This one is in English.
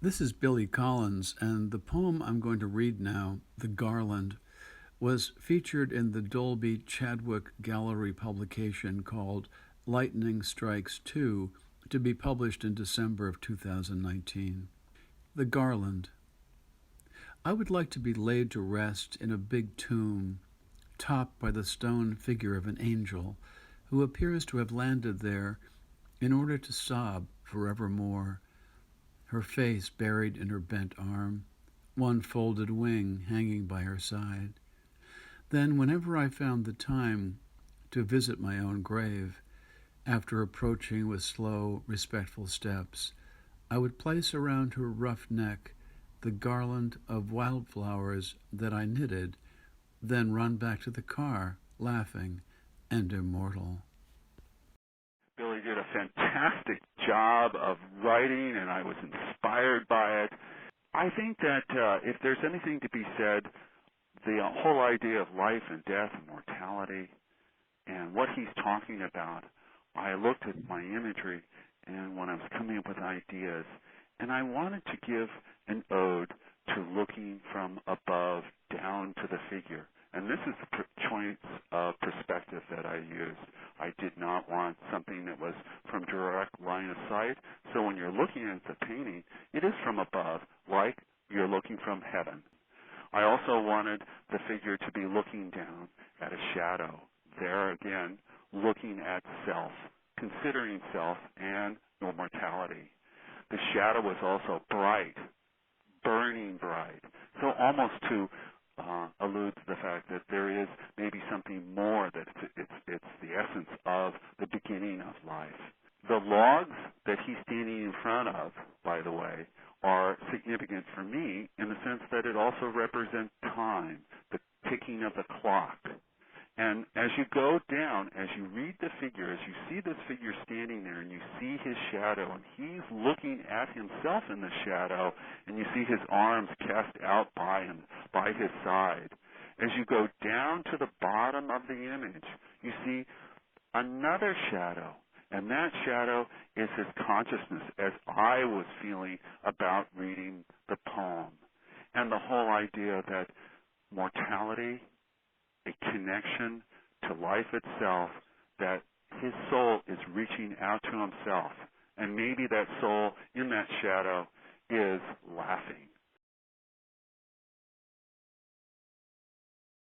This is Billy Collins, and the poem I'm going to read now, The Garland, was featured in the Dolby Chadwick Gallery publication called Lightning Strikes 2, to be published in December of 2019. The Garland. I would like to be laid to rest in a big tomb, topped by the stone figure of an angel, who appears to have landed there in order to sob forevermore, her face buried in her bent arm, one folded wing hanging by her side. Then, whenever I found the time to visit my own grave, after approaching with slow, respectful steps, I would place around her rough neck the garland of wildflowers that I knitted, then run back to the car, laughing and immortal. Billy did a fantastic job of writing, and I was inspired by it. I think that if there's anything to be said, the whole idea of life and death and mortality and what he's talking about, I looked at my imagery and when I was coming up with ideas, and I wanted to give an ode to looking from above down to the figure. And this is the choice of perspective that I used. I did not want something that was from direct line of sight. So when you're looking at the painting, it is from above, like you're looking from heaven. I also wanted the figure to be looking down at a shadow. There again, looking at self, considering self and your mortality. The shadow was also bright, burning bright. So almost to allude to the fact that there is maybe something more, that it's the essence of the beginning of life. The logs that he's standing in front of, by the way, are significant for me in the sense that it also represents time, the ticking of the clock. And as you go down, as you read the figure, as you see this figure standing there and you see his shadow, and he's looking at himself in the shadow, and you see his arms cast out by him, by his side. As you go down to the bottom of the image, you see another shadow, and that shadow is his consciousness, as I was feeling about reading the poem. And the whole idea that mortality, a connection to life itself, that his soul is reaching out to himself. And maybe that soul in that shadow is laughing.